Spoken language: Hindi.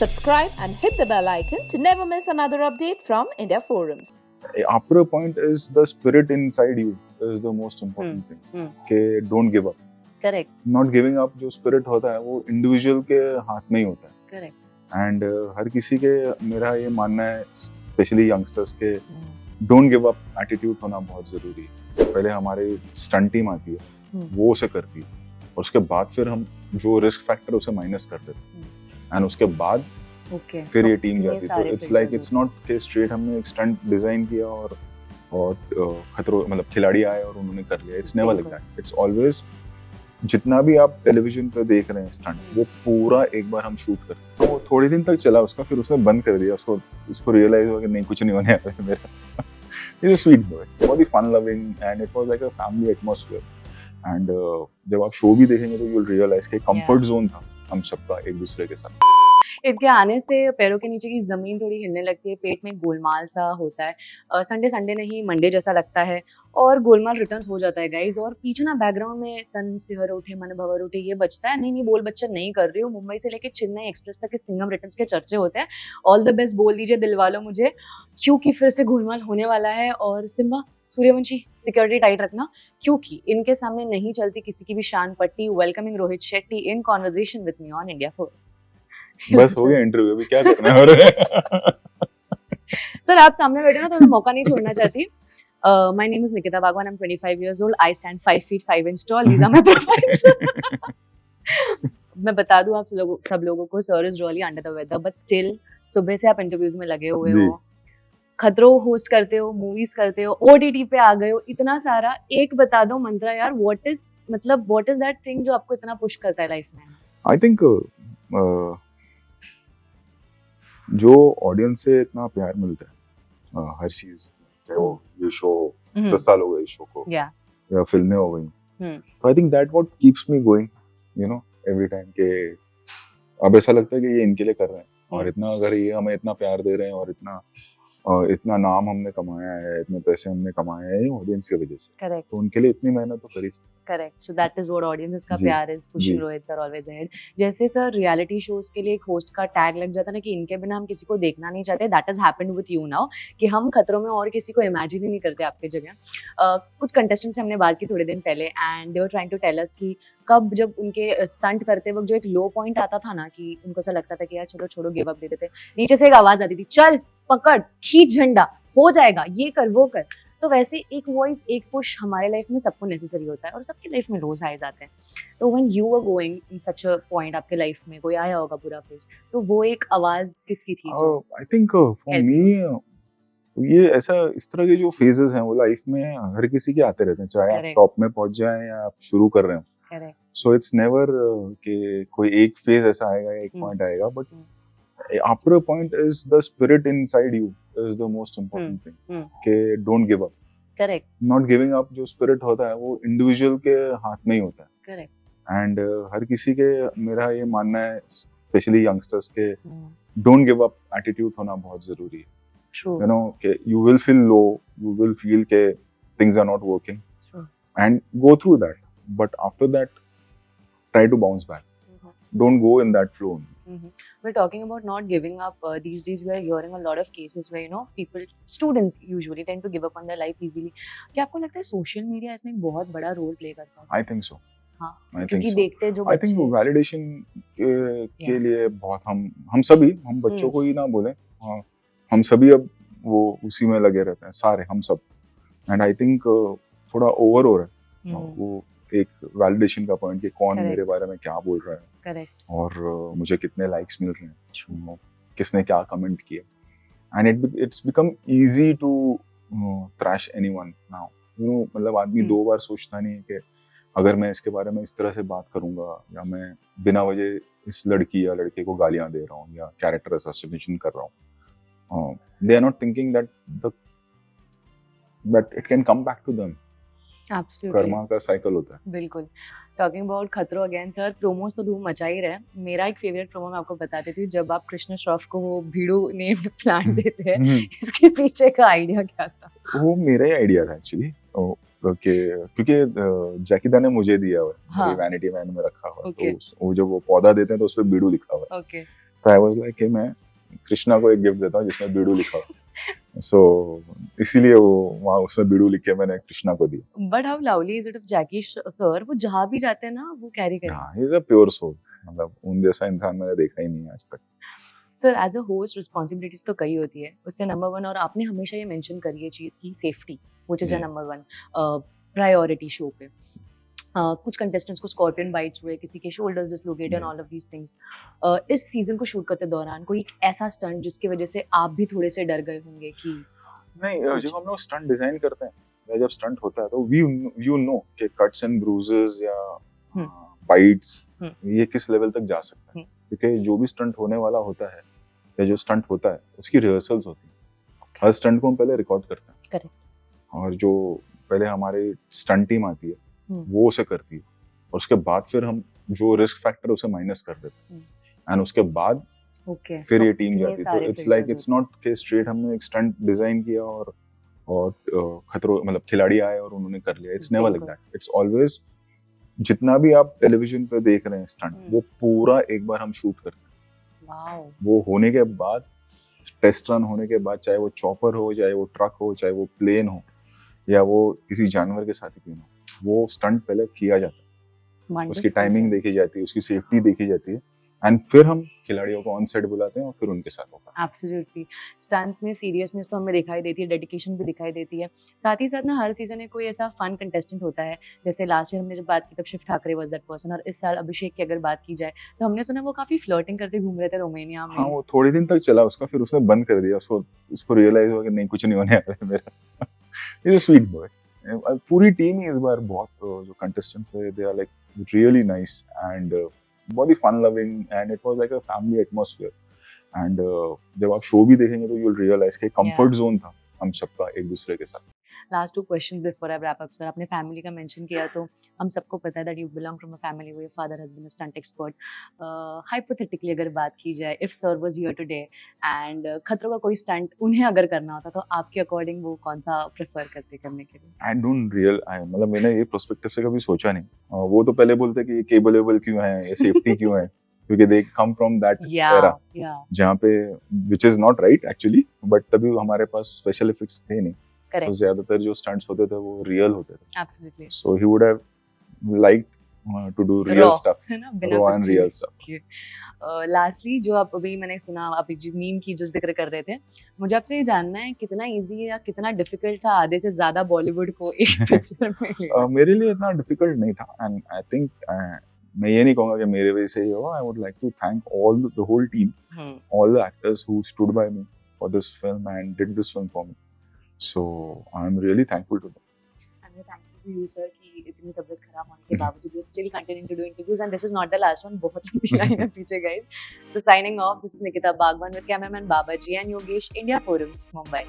Subscribe and hit the bell icon to never miss another update from India Forums. After a point is the spirit inside you is the most important thing. कि don't give up. Correct. Not giving up जो spirit होता है वो individual के हाथ में ही होता है. Correct. And हर किसी के मेरा ये मानना है especially youngsters के don't give up attitude होना बहुत जरूरी है. पहले हमारे stunt team आती है वो उसे करती है और उसके बाद फिर हम जो risk factor उसे minus कर देते हैं. And उसके बाद फिर ये टीम जाती है. तो इट्स लाइक इट्स नॉट के स्ट्रेट हमने एक स्टंट डिजाइन किया और खतरों मतलब खिलाड़ी आए और उन्होंने कर लिया. It's never like that. It's always जितना भी आप टेलीविजन पे देख रहे हैं स्टंट वो पूरा एक बार हम शूट करते हैं. वो थोड़े दिन तक चला उसका फिर उसने बंद कर दिया. उसको रियलाइज हुआ कि नहीं कुछ नहीं होने वाला है मेरा. इज अ स्वीट बॉय, बहुत ही fun loving and it was like a family atmosphere. And जब आप शो भी देखेंगे तो यू विल रियलाइज कि कंफर्ट जोन था हम सबका एक दूसरे के साथ. इनके आने से पैरों के नीचे की जमीन थोड़ी हिलने लगती है, पेट में गोलमाल सा होता है. संडे नहीं मंडे जैसा लगता है और गोलमाल रिटर्न्स हो जाता है गाइज. और पीछे ना बैकग्राउंड में तन सिहर उठे मन भवर उठे ये बचता है. नहीं बोल बच्चन नहीं कर रही हूँ. मुंबई से लेके चेन्नई एक्सप्रेस तक के सिंघम रिटर्न्स के चर्चे होते हैं. ऑल द बेस्ट बोल दीजिए दिल वालों मुझे, क्योंकि फिर से गोलमाल होने वाला है. और सिम्बा सूर्यवंशी सिक्योरिटी टाइट रखना, क्योंकि इनके सामने नहीं चलती किसी की भी शान पट्टी. Welcoming Rohit Shetty in conversation with me on India force. बस हो गया इंटरव्यू, अभी क्या करना है. सर आप सामने बैठे ना तो मैं मौका नहीं छोड़ना चाहती. My name is Nikita Bhagwan. I'm 25 years old. I stand 5 feet 5 inch tall. These are my profiles. मैं बता दूं आप सब लोगों को, sir is really under the weather but still सुबह से आप इंटरव्यूज में लगे हुए हो, खतरों होस्ट करते हो, मूवीज करते हो, ओटीटी पे आ गए हो, इतना सारा. एक बता दो मंत्रा यार, व्हाट इज दैट थिंग जो आपको इतना पुश करता है लाइफ में? आई थिंक जो ऑडियंस से इतना प्यार मिलता है हर चीज, चाहे वो ये शो 10 साल हो गए इस शो को या फिल्में हो गई, तो I think that what keeps me going you know every time. के अब ऐसा लगता है कि ये इनके लिए कर रहे हैं और इतना अगर ये हमें इतना प्यार दे रहे हैं और इतना नाम हमने कमाया है, इतने पैसे हमने कमाए हैं ऑडियंस की वजह से. करेक्ट. तो उनके लिए इतनी मेहनत तो कर ही सकते. Correct. So that is what audience का प्यार is pushing Rohit sir always ahead. जैसे सर रियलिटी शोज के लिए एक होस्ट का टैग लग जाता है ना कि इनके बिना हम किसी को देखना नहीं चाहते. That has happened with you now कि हम खतरों में और किसी को इमेजिन ही नहीं करते आपके जगह. कुछ कंटेस्टेंट्स से हमने बात की थोड़े दिन पहले and they were trying to tell us कि कब जब उनके स्टंट करते वक्त जो एक लो पॉइंट आता था ना कि उनको ऐसा लगता था कि यार चलो छोड़ो गिव अप दे देते, नीचे से एक आवाज आती थी, चल पकड़ खींच झंडा, हो जाएगा, ये कर वो कर. तो वैसे एक वॉइस एक पुश हमारे लाइफ में सबको नेसेसरी होता है और सबकी लाइफ में रोज आए जाते हैं. तो when you were going in such a point, आपके लाइफ में कोई आया होगा पूरा फेज, तो वो एक आवाज किसकी थी? आई थिंक फॉर मी ये ऐसा इस तरह के जो फेजेस हैं वो लाइफ में हर किसी के आते रहते हैं, चाहे आप टॉप में पहुंच जाएं या आप शुरू कर रहे हो. करेक्ट. सो इट्स नेवर कि कोई एक फेज ऐसा आएगा, एक पॉइंट आएगा, but after a point is the spirit inside you is the most important thing. कि don't give up. Correct. Not giving up जो spirit होता है वो individual के हाथ में ही होता है. Correct. And हर किसी के मेरा ये मानना है especially youngsters के don't give up attitude होना बहुत जरूरी है. True. You know कि you will feel low, you will feel कि things are not working. True. And go through that, but after that try to bounce back. Don't go in that flow. We're talking about not giving up. These days we are hearing a lot of cases where students usually tend to give up on their life easily. क्या आपको लगता है सोशल मीडिया इसमें एक बहुत बड़ा रोल प्ले करता है? I think so. हाँ, क्योंकि देखते जो I think वो वैलिडेशन के लिए बहुत हम बच्चों को ही ना बोले, हम सभी अब वो उसी में लगे रहते हैं सारे, हम सब. एंड आई थिंक थोड़ा ओवर हो रहा है वो एक वैलिडेशन का पॉइंट कि कौन मेरे बारे में क्या बोल रहा है. करेक्ट. और मुझे कितने लाइक्स मिल रहे हैं, किसने क्या कमेंट किया. And it's become easy to thrash anyone now. मतलब आदमी 2 बार सोचता नहीं है कि अगर मैं इसके बारे में इस तरह से बात करूंगा या मैं बिना वजह इस लड़की या लड़के को गालियां दे रहा हूँ या कैरेक्टर असोसिएशन कर रहा हूँ. They are not thinking that it can come back to them. Absolutely. Karma का साइकिल होता है. बिल्कुल. Talking about Khatron again sir, promos तो धूम मचा ही रहे. मेरा एक फेवरेट प्रोमो मैं आपको बता देती हूँ. जब आप कृष्ण श्रॉफ को वो भीड़ू नेम्ड प्लांट देते हैं, इसके पीछे का आइडिया क्या था? वो मेरा ही आइडिया था एक्चुअली. क्योंकि जैकी दा ने मुझे दिया हुआ है, मेरी वैनिटी वैन में रखा हुआ है. तो वो जब वो पौधा देते हैं तो उस पे बीड़ू लिखा हुआ है. तो आई वाज लाइक कि मैं कृष्णा को एक गिफ्ट देता हूँ जिसमें बीड़ू लिखा हो। सो इसीलिए वो वहाँ उसमें बीड़ू लिख के मैंने कृष्णा को दिया। But how lovely is it of Jackie sir, वो जहाँ भी जाते हैं ना वो कैरी करते हैं। हाँ, he is a pure soul, मतलब उन जैसा इंसान मैंने देखा ही नहीं है आज तक। Sir as a host responsibilities तो कई होती है, उससे नंबर वन, और आपने हमेशा ये मेंशन करी है चीज की सेफ्टी, व्हिच इज जी। नंबर वन प्रायोरिटी शो पे। कुछ कंटेस्टेंट्स को स्कॉर्पियन बाइट्स हुए, किसी के शोल्डर्स डिसलोकेटेड एंड जी। All of these things. इस सीजन को शूट करते दौरान कोई ऐसा स्टंट जिसकी वजह से आप भी थोड़े से डर गए होंगे कि नहीं, कुछ? जब हम लोग स्टंट डिजाइन करते हैं या जब स्टंट होता है तो यू नो कि कट्स एंड ब्रूजेस या हम्म। बाइट्स हम्म। ये किस लेवल तक जा सकता है, क्योंकि जो भी स्टंट होने वाला होता है या जो स्टंट होता है उसकी रिहर्सल्स होती है। हर स्टंट को हम पहले रिकॉर्ड करते हैं। करेक्ट। और जो पहले हमारी स्टंट टीम आती है वो उसे करती है, और उसके बाद फिर हम जो रिस्क फैक्टर उसे माइनस कर देते हैं, एंड उसके बाद ओके फिर ये टीम जाती है। तो इट्स लाइक इट्स नॉट के स्ट्रेट हमने एक स्टंट डिजाइन किया और खतरों मतलब खिलाड़ी आए और उन्होंने कर लिया। इट्स नेवर लाइक बिल्कुल। दैट। इट्स ऑलवेज जितना भी आप टेलीविजन पे देख रहे हैं स्टंट, वो पूरा एक बार हम शूट करते हैं। वाओ। वो होने के बाद, टेस्ट रन होने के बाद, चाहे वो चॉपर हो, चाहे वो ट्रक हो, चाहे वो प्लेन हो, या वो किसी जानवर के साथ ही क्यों ना हो, वो स्टंट पहले किया जाता है। उसकी टाइमिंग देखी जाती है, उसकी सेफ्टी देखी जाती है, एंड फिर हम खिलाड़ियों को ऑन सेट बुलाते हैं और फिर उनके साथ होता है। एब्सोल्युटली। स्टंट्स में सीरियसनेस तो हमें दिखाई देती है, डेडिकेशन भी दिखाई देती है। साथ ही साथ ना हर सीजन में कोई ऐसा फन कंटेस्टेंट होता है, जैसे लास्ट ईयर हमने जब बात की तब Shiv Thackeray was that person, और इस साल अभिषेक की अगर बात की जाए तो हमने सुना वो काफी फ्लर्टिंग करते घूम रहे थे रोमानिया में। हाँ, वो थोड़े दिन तक चला उसका, फिर उसने बंद कर दिया। उसको रियलाइज हुआ कि नहीं, कुछ नहीं होने वाला है मेरा। Is a sweet boy. पूरी टीम ही इस बार बहुत जो कंटेस्टेंट्स है, they are like really nice and बहुत ही fun loving, and it was like a family atmosphere. And जब आप शो भी देखेंगे तो यू विल रियलाइज कि कंफर्ट जोन था हम सबका एक दूसरे के साथ। Last two questions before I wrap up sir, आपने फैमिली का मेंशन किया तो हम सबको पता है that you belong from a family where father has been a stunt expert. Hypothetically अगर बात की जाए, if sir was here today and Khatron का कोई स्टंट उन्हें अगर करना होता तो आपके अकॉर्डिंग वो कौन सा प्रेफर करते करने के लिए? आई डोंट मतलब मैंने ये प्रोस्पेक्टिव से कभी सोचा नहीं। वो तो पहले बोलते कि ये केबलेबल क्यों है, ये सेफ्टी क्यों है, क्योंकि दे कम फ्रॉम दैट एरा जहाँ पे which is not right actually, but तभी हमारे पास स्पेशल इफेक्ट्स थे नहीं। तो ज्यादातर जो स्टंट्स होते थे वो रियल होते थे। Absolutely. So he would have liked to do real stuff, है ना, बिना रॉ कुछ एंड चीज रियल स्टफ। के। लास्टली जो आप अभी मैंने सुना, आप जो मीम की जो जिक्र कर रहे थे, मुझे आपसे ये जानना है कितना इजी या कितना डिफिकल्ट था आधे से ज्यादा बॉलीवुड को एक पिक्चर में लेना? मेरे लिए इतना डिफिकल्ट नहीं था, एंड आई थिंक मैं ये नहीं कहूंगा कि मेरे वजह से ही हुआ। I would like to thank all the whole team, all the actors who stood by me for this film and did this film for me. So I'm really thankful to them. I'm thankful to you sir कि इतनी तबीयत खराब होने के बावजूद you still continuing to do interviews, and this is not the last one. बहुत लंबी लाइन है पीछे guys. So signing off, this is Nikita Bagwan with cameraman Babaji and Yogesh, India Forums, Mumbai.